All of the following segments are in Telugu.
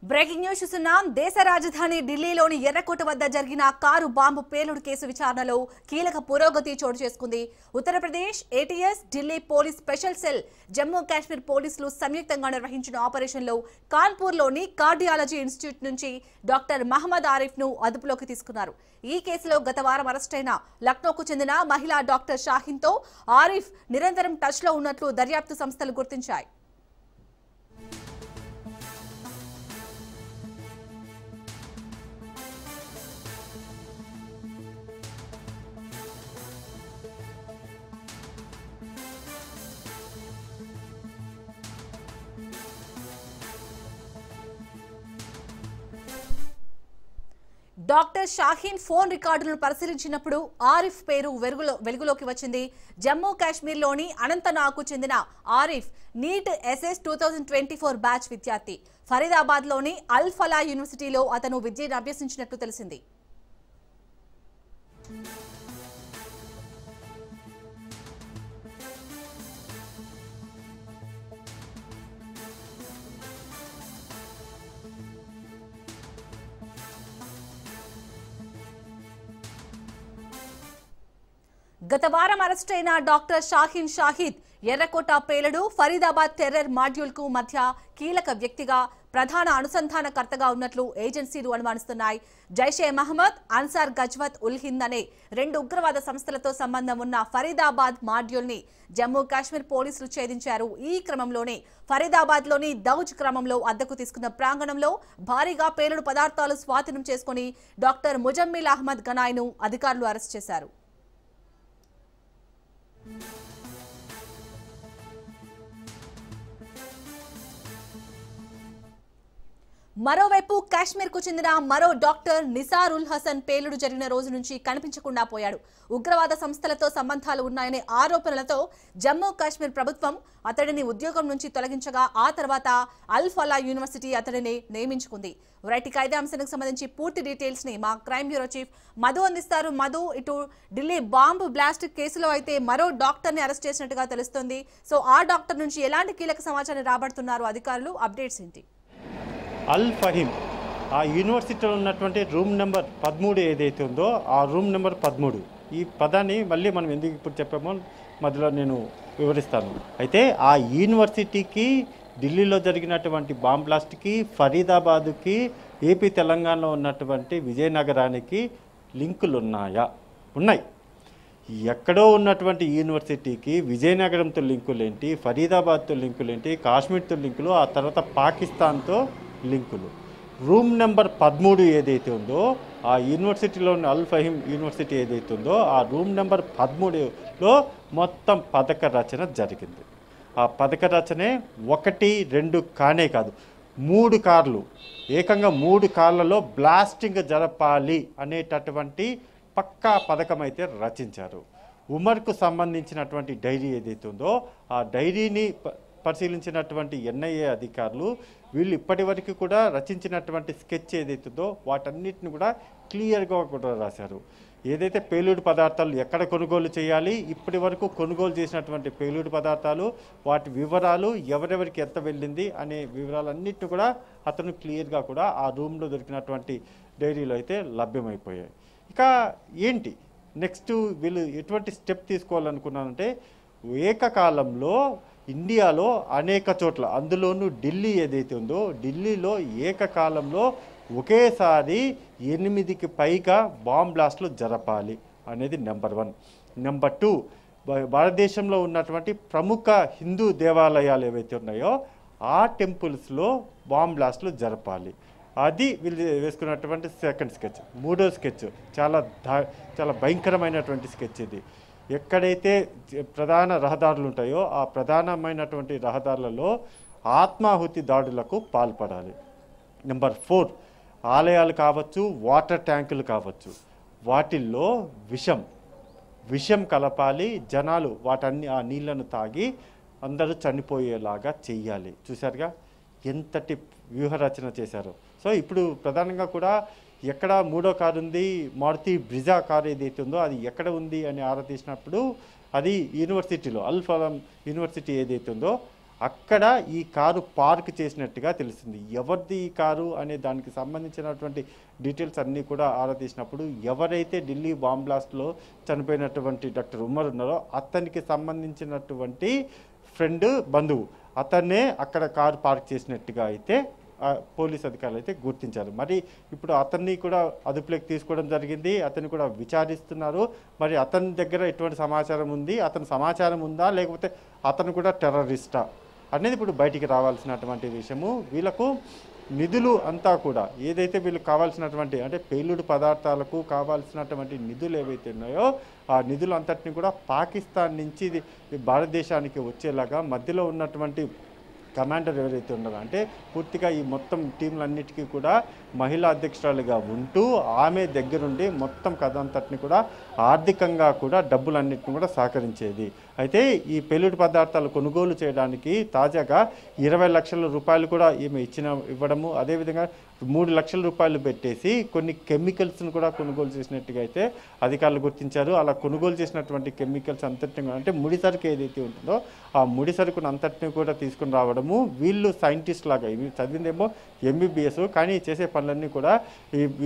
బ్రేకింగ్ న్యూస్ చూస్తున్నాం. దేశ రాజధాని ఢిల్లీలోని ఎర్రకోట వద్ద జరిగిన కారు బాంబు పేలుడు కేసు విచారణలో కీలక పురోగతి చోటు చేసుకుంది. Uttar Pradesh ATS, Delhi police special cell, Jammu Kashmir పోలీసులు సంయుక్తంగా నిర్వహించిన ఆపరేషన్లో కాన్పూర్లోని కార్డియాలజీ ఇన్స్టిట్యూట్ నుంచి డాక్టర్ మహమ్మద్ ఆరిఫ్ ను అదుపులోకి తీసుకున్నారు. ఈ కేసులో గత వారం అరెస్టైన లక్నోకు చెందిన మహిళా డాక్టర్ షాహీన్ తో ఆరిఫ్ నిరంతరం టచ్ లో ఉన్నట్లు దర్యాప్తు సంస్థలు గుర్తించాయి. డాక్టర్ షాహీన్ ఫోన్ రికార్డులను పరిశీలించినప్పుడు ఆరిఫ్ పేరు వెలుగులోకి వచ్చింది. జమ్మూ కాశ్మీర్లోని అనంతనాగ్కు చెందిన ఆరిఫ్ నీట్ ఎస్ఎస్ 2024 బ్యాచ్ విద్యార్థి. ఫరీదాబాద్లోని అల్ ఫలా యూనివర్సిటీలో అతను విద్యను అభ్యసించినట్లు తెలిసింది. గత వారం అరెస్టైన డాక్టర్ షాహీన్ షాహిద్ ఎర్రకోట పేలుడు, ఫరీదాబాద్ టెర్రర్ మాడ్యూల్ కు మధ్య కీలక వ్యక్తిగా, ప్రధాన అనుసంధానకర్తగా ఉన్నట్లు ఏజెన్సీలు అనుమానిస్తున్నాయి. జైషే మహమ్మద్, అన్సార్ గజ్వత్ ఉల్ హింద్ అనే రెండు ఉగ్రవాద సంస్థలతో సంబంధం ఉన్న ఫరీదాబాద్ మాడ్యూల్ ని జమ్మూ కాశ్మీర్ పోలీసులు ఛేదించారు. ఈ క్రమంలోనే ఫరీదాబాద్ లోని దౌజ్ క్రమంలో అద్దెకు తీసుకున్న ప్రాంగణంలో భారీగా పేలుడు పదార్థాలు స్వాధీనం చేసుకుని డాక్టర్ ముజమ్మిల్ అహ్మద్ గనాయ్ ను అధికారులు అరెస్ట్ చేశారు. మరోవైపు కాశ్మీర్ కు చెందిన మరో డాక్టర్ నిసార్ ఉల్ హసన్ పేలుడు జరిగిన రోజు నుంచి కనిపించకుండా పోయాడు. ఉగ్రవాద సంస్థలతో సంబంధాలు ఉన్నాయనే ఆరోపణలతో జమ్మూ కాశ్మీర్ ప్రభుత్వం అతడిని ఉద్యోగం నుంచి తొలగించగా ఆ తర్వాత అల్ ఫలా యూనివర్సిటీ అతడిని నియమించుకుంది. రైట్, ఇదే అంశానికి సంబంధించి పూర్తి డీటెయిల్స్ ని మా క్రైమ్ బ్యూరో చీఫ్ మధు అందిస్తారు. మధు, ఇటు ఢిల్లీ బాంబు బ్లాస్ట్ కేసులో అయితే మరో డాక్టర్ ని అరెస్ట్ చేసినట్టుగా తెలుస్తోంది. సో ఆ డాక్టర్ నుంచి ఎలాంటి కీలక సమాచారం రాబడుతున్నారు అధికారులు? అప్డేట్స్ ఏంటి? అల్ ఫహీమ్ ఆ యూనివర్సిటీలో ఉన్నటువంటి రూమ్ నెంబర్ 13 ఏదైతే ఉందో ఆ రూమ్ నెంబర్ 13, ఈ పదాన్ని మళ్ళీ మనం ఎందుకు ఇప్పుడు చెప్పామో మధ్యలో నేను వివరిస్తాను. అయితే ఆ యూనివర్సిటీకి, ఢిల్లీలో జరిగినటువంటి బాంబ్ బ్లాస్ట్కి, ఫరీదాబాద్కి, ఏపీ తెలంగాణలో ఉన్నటువంటి విజయనగరానికి లింకులు ఉన్నాయా? ఉన్నాయి. ఎక్కడో ఉన్నటువంటి యూనివర్సిటీకి విజయనగరంతో లింకులేంటి, ఫరీదాబాద్తో లింకులేంటి, కాశ్మీర్తో లింకులు, ఆ తర్వాత పాకిస్తాన్తో లింకులు. రూమ్ నెంబర్ 13 ఏదైతే ఉందో ఆ యూనివర్సిటీలోని అల్ ఫహీమ్ యూనివర్సిటీ ఏదైతే ఉందో ఆ రూమ్ నెంబర్ 13లో మొత్తం పథక రచన జరిగింది. ఆ పథక రచనే 1, 2 కానే కాదు, 3 కార్లు, ఏకంగా 3 కార్లలో బ్లాస్టింగ్ జరపాలి అనేటటువంటి పక్కా పథకం అయితే రచించారు. ఉమర్కు సంబంధించినటువంటి డైరీ ఏదైతే ఉందో ఆ డైరీని పరిశీలించినటువంటి ఎన్ఐఏ అధికారులు వీళ్ళు ఇప్పటి వరకు కూడా రచించినటువంటి స్కెచ్ ఏదైతుందో వాటన్నిటిని కూడా క్లియర్గా కూడా రాశారు. ఏదైతే పేలుడు పదార్థాలు ఎక్కడ కొనుగోలు చేయాలి, ఇప్పటి వరకు కొనుగోలు చేసినటువంటి పేలుడు పదార్థాలు, వాటి వివరాలు, ఎవరెవరికి ఎంత వెళ్ళింది అనే వివరాలన్నింటినీ కూడా అతను క్లియర్గా కూడా ఆ రూమ్లో దొరికినటువంటి డైరీలో అయితే లభ్యమైపోయాయి. ఇక ఏంటి నెక్స్ట్ వీళ్ళు ఎటువంటి స్టెప్ తీసుకోవాలనుకున్నారంటే, ఏకకాలంలో ఇండియాలో అనేక చోట్ల, అందులోనూ ఢిల్లీ ఏదైతే ఉందో ఢిల్లీలో ఏకకాలంలో ఒకేసారి 8కి పైగా బాంబ్ బ్లాస్ట్లు జరపాలి అనేది నెంబర్ 1. నెంబర్ 2, భారతదేశంలో ఉన్నటువంటి ప్రముఖ హిందూ దేవాలయాలు ఏవైతే ఉన్నాయో ఆ టెంపుల్స్లో బాంబ్ బ్లాస్ట్లు జరపాలి. అది వీళ్ళు వేసుకున్నటువంటి సెకండ్ స్కెచ్. మూడో స్కెచ్ చాలా భయంకరమైనటువంటి స్కెచ్ ఇది. ఎక్కడైతే ప్రధాన రహదారులు ఉంటాయో ఆ ప్రధానమైనటువంటి రహదారులలో ఆత్మాహుతి దాడులకు పాల్పడాలి. నెంబర్ 4, ఆలయాలు కావచ్చు, వాటర్ ట్యాంకులు కావచ్చు, వాటిల్లో విషం కలపాలి. జనాలు ఆ నీళ్లను తాగి అందరూ చనిపోయేలాగా చెయ్యాలి. చూసారుగా ఎంతటి వ్యూహరచన చేశారు. సో ఇప్పుడు ప్రధానంగా కూడా ఎక్కడ 3వ కారు ఉంది, మారుతి బ్రిజా కారు ఏదైతే ఉందో అది ఎక్కడ ఉంది అని ఆరా తీసినప్పుడు అది యూనివర్సిటీలో, అల్ ఫలాం యూనివర్సిటీ ఏదైతే ఉందో అక్కడ ఈ కారు పార్క్ చేసినట్టుగా తెలుస్తుంది. ఎవరిది ఈ కారు అనే దానికి సంబంధించినటువంటి డీటెయిల్స్ అన్నీ కూడా ఆరా తీసినప్పుడు ఎవరైతే ఢిల్లీ బాంబ్ బ్లాస్ట్లో చనిపోయినటువంటి డాక్టర్ ఉమర్ ఉన్నారో అతనికి సంబంధించినటువంటి ఫ్రెండ్, బంధువు అతన్నే అక్కడ కారు పార్క్ చేసినట్టుగా అయితే పోలీస్ అధికారులు అయితే గుర్తించారు. మరి ఇప్పుడు అతన్ని కూడా అదుపులోకి తీసుకోవడం జరిగింది. అతన్ని కూడా విచారిస్తున్నారు. మరి అతని దగ్గర ఎటువంటి సమాచారం ఉంది, అతని సమాచారం ఉందా లేకపోతే అతను కూడా టెర్రరిస్టా అనేది ఇప్పుడు బయటికి రావాల్సినటువంటి విషయము. వీళ్ళకు నిధులు అంతా కూడా ఏదైతే వీళ్ళకి కావాల్సినటువంటి అంటే పేలుడు పదార్థాలకు కావాల్సినటువంటి నిధులు ఏవైతే ఉన్నాయో ఆ నిధులు అంతటిని కూడా పాకిస్తాన్ నుంచి ఇది భారతదేశానికి వచ్చేలాగా మధ్యలో ఉన్నటువంటి కమాండర్ ఎవరైతే ఉన్నారో అంటే పూర్తిగా ఈ మొత్తం టీంలన్నిటికీ కూడా మహిళా అధ్యక్షురాలుగా ఉంటూ ఆమె దగ్గరుండి మొత్తం కథ అంతటిని కూడా ఆర్థికంగా కూడా డబ్బులన్నింటిని కూడా సహకరించేది. అయితే ఈ పేలుడు పదార్థాలు కొనుగోలు చేయడానికి తాజాగా 20 లక్షల రూపాయలు కూడా ఈమె ఇవ్వడము, అదేవిధంగా 3 లక్షల రూపాయలు పెట్టేసి కొన్ని కెమికల్స్ను కూడా కొనుగోలు చేసినట్టుగా అయితే అధికారులు గుర్తించారు. అలా కొనుగోలు చేసినటువంటి కెమికల్స్ అంతటిని అంటే ముడి సరుకు ఏదైతే ఉంటుందో ఆ ముడి సరుకును అంతటిని కూడా తీసుకుని రావడము. వీళ్ళు సైంటిస్ట్ లాగా ఇవి చదివిందేమో MBBS కానీ చేసే పనులన్నీ కూడా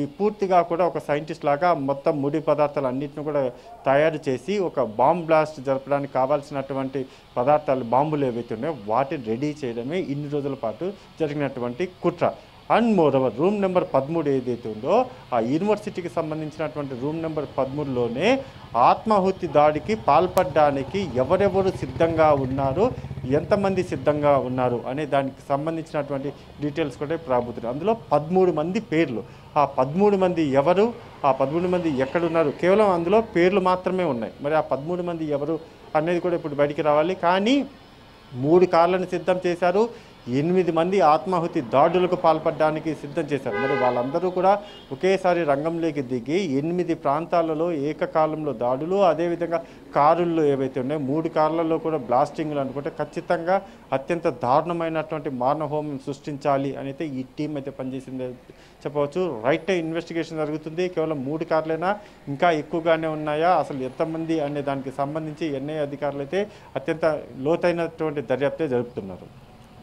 ఈ పూర్తిగా కూడా ఒక సైంటిస్ట్ లాగా మొత్తం ముడి పదార్థాలు అన్నింటిని కూడా తయారు చేసి ఒక బాంబ్ బ్లాస్ట్ జరపడానికి కావాల్సినటువంటి పదార్థాలు బాంబులు ఏవైతే ఉన్నాయో వాటిని రెడీ చేయడమే ఇన్ని రోజుల పాటు జరిగినటువంటి కుట్ర. అండ్ మోరవర్ రూమ్ నెంబర్ 13 ఏదైతే ఉందో ఆ యూనివర్సిటీకి సంబంధించినటువంటి రూమ్ నెంబర్ 13లోనే ఆత్మాహుతి దాడికి పాల్పడడానికి ఎవరెవరు సిద్ధంగా ఉన్నారు, ఎంతమంది సిద్ధంగా ఉన్నారు అనే దానికి సంబంధించినటువంటి డీటెయిల్స్ కూడా రాబోతున్నాయి. అందులో 13 మంది పేర్లు. ఆ 13 మంది ఎవరు, ఆ 13 మంది ఎక్కడున్నారు, కేవలం అందులో పేర్లు మాత్రమే ఉన్నాయి. మరి ఆ 13 మంది ఎవరు అనేది కూడా ఇప్పుడు బయటికి రావాలి. కానీ 3 కార్లను సిద్ధం చేశారు. 8 మంది ఆత్మాహుతి దాడులకు పాల్పడడానికి సిద్ధం చేశారు. మరి వాళ్ళందరూ కూడా ఒకేసారి రంగంలోకి దిగి 8 ప్రాంతాలలో ఏకకాలంలో దాడులు, అదేవిధంగా కారుల్లో ఏవైతే ఉన్నాయో 3 కార్లలో కూడా బ్లాస్టింగ్లు అనుకుంటే ఖచ్చితంగా అత్యంత దారుణమైనటువంటి మానవహోమం సృష్టించాలి అని అయితే ఈ టీం అయితే పనిచేసింది చెప్పవచ్చు. రైట్ ఇన్వెస్టిగేషన్ జరుగుతుంది. కేవలం 3 కార్లైనా ఇంకా ఎక్కువగానే ఉన్నాయా, అసలు ఎంతమంది అనే దానికి సంబంధించి NIA అధికారులు అయితే అత్యంత లోతైనటువంటి దర్యాప్తే జరుపుతున్నారు.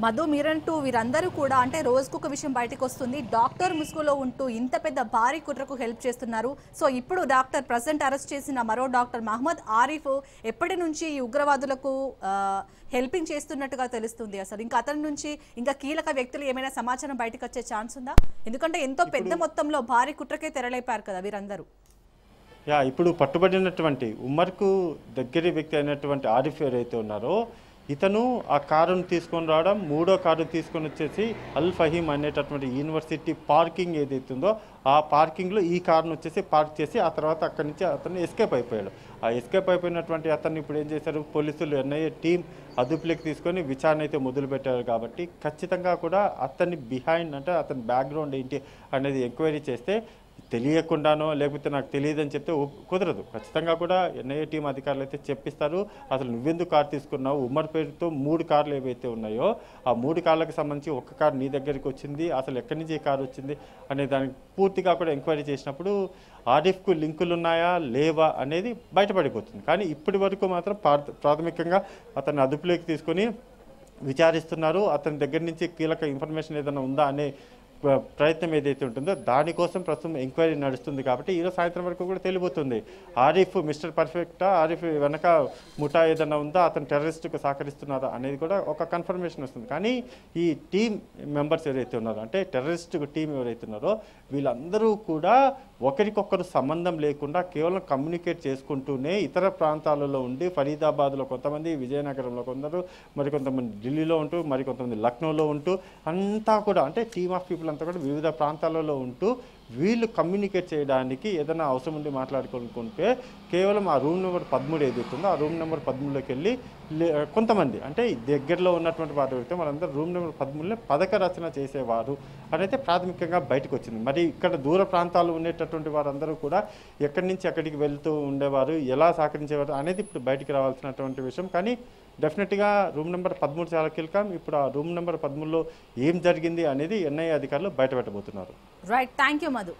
మధు, మీరంటూ వీరందరూ కూడా అంటే రోజుకొక విషయం బయటకు వస్తుంది. డాక్టర్ ముసుగులో ఉంటూ ఇంత పెద్ద భారీ కుట్రకు హెల్ప్ చేస్తున్నారు. సో ఇప్పుడు డాక్టర్ ప్రజెంట్ అరెస్ట్ చేసిన మరో డాక్టర్ మహమ్మద్ ఆరిఫ్ ఎప్పటి నుంచి ఈ ఉగ్రవాదులకు హెల్పింగ్ చేస్తున్నట్టుగా తెలుస్తుంది. అసలు ఇంకా అతని నుంచి ఇంకా కీలక వ్యక్తులు ఏమైనా సమాచారం బయటకు వచ్చే ఛాన్స్ ఉందా? ఎందుకంటే ఎంతో పెద్ద మొత్తంలో భారీ కుట్రకే తెరలేపారు కదా వీరందరూ. ఇప్పుడు పట్టుబడినటువంటి ఉమర్కు దగ్గర వ్యక్తి అయినటువంటి ఆరిఫ్ ఎవరైతే ఉన్నారో ఇతను ఆ కారును తీసుకొని రావడం, 3వ కారు తీసుకొని వచ్చేసి అల్ ఫహీమ్ అనేటటువంటి యూనివర్సిటీ పార్కింగ్ ఏదైతే ఉందో ఆ పార్కింగ్లో ఈ కారును వచ్చేసి పార్క్ చేసి ఆ తర్వాత అక్కడి నుంచి అతను ఎస్కేప్ అయిపోయాడు. ఆ ఎస్కేప్ అయిపోయినటువంటి అతన్ని ఇప్పుడు ఏం చేశారు, పోలీసులు NIA టీం అదుపులోకి తీసుకొని విచారణ అయితే మొదలుపెట్టారు. కాబట్టి ఖచ్చితంగా కూడా అతన్ని బిహైండ్ అంటే అతని బ్యాక్గ్రౌండ్ ఏంటి అనేది ఎంక్వైరీ చేస్తే తెలియకుండానో లేకపోతే నాకు తెలియదని చెప్తే కుదరదు. ఖచ్చితంగా కూడా NIA టీం అధికారులు అయితే చెప్పిస్తారు. అసలు నువ్వెందుకు కారు తీసుకున్నావు, ఉమర్ పేరుతో 3 కార్లు ఏవైతే ఉన్నాయో ఆ 3 కార్లకు సంబంధించి ఒక కారు నీ దగ్గరికి వచ్చింది, అసలు ఎక్కడి నుంచి ఈ కారు వచ్చింది అనే దానికి పూర్తిగా కూడా ఎంక్వైరీ చేసినప్పుడు ఆరిఫ్కు లింకులు ఉన్నాయా లేవా అనేది బయటపడిపోతుంది. కానీ ఇప్పటి వరకు మాత్రం ప్రాథమికంగా అతన్ని అదుపులోకి తీసుకొని విచారిస్తున్నారు. అతని దగ్గర నుంచి కీలక ఇన్ఫర్మేషన్ ఏదైనా ఉందా అనే ప్రయత్నం ఏదైతే ఉంటుందో దానికోసం ప్రస్తుతం ఎంక్వైరీ నడుస్తుంది. కాబట్టి ఈరోజు సాయంత్రం వరకు కూడా తెలియబోతుంది ఆరిఫ్ మిస్టర్ పర్ఫెక్టా, ఆరిఫ్ వెనక ముఠా ఏదైనా ఉందా, అతను టెర్రరిస్ట్కు సహకరిస్తున్నారా అనేది కూడా ఒక కన్ఫర్మేషన్ వస్తుంది. కానీ ఈ టీం మెంబర్స్ ఎవరైతే ఉన్నారో అంటే టెర్రరిస్ట్ టీం ఎవరైతే ఉన్నారో వీళ్ళందరూ కూడా ఒకరికొకరు సంబంధం లేకుండా కేవలం కమ్యూనికేట్ చేసుకుంటూనే ఇతర ప్రాంతాలలో ఉండి ఫరీదాబాద్లో కొంతమంది, విజయనగరంలో కొందరు, మరికొంతమంది ఢిల్లీలో ఉంటూ, మరికొంతమంది లక్నోలో ఉంటూ అంతా కూడా అంటే టీమ్ ఆఫ్ పీపుల్ అంతా కూడా వివిధ ప్రాంతాలలో ఉంటూ వీళ్ళు కమ్యూనికేట్ చేయడానికి ఏదైనా అవసరం ఉండి మాట్లాడుకుంటే కేవలం ఆ రూమ్ నెంబర్ 13 ఏదైతే ఉందో ఆ రూమ్ నెంబర్ 13లోకి వెళ్ళి కొంతమంది అంటే దగ్గరలో ఉన్నటువంటి వారు అయితే వాళ్ళందరూ రూమ్ నెంబర్ 13లో పథక రచన చేసేవారు అనేది ప్రాథమికంగా బయటకు వచ్చింది. మరి ఇక్కడ దూర ప్రాంతాలు ఉండేటటువంటి వారందరూ కూడా ఎక్కడి నుంచి ఎక్కడికి వెళ్తూ ఉండేవారు, ఎలా సహకరించేవారు అనేది ఇప్పుడు బయటికి రావాల్సినటువంటి విషయం. కానీ డెఫినెట్గా రూమ్ నెంబర్ 13 చాలా కీలకం. ఇప్పుడు ఆ రూమ్ నెంబర్ 13లో ఏం జరిగింది అనేది NIA అధికారులు బయటపెట్టబోతున్నారు. Right, thank you Madhu.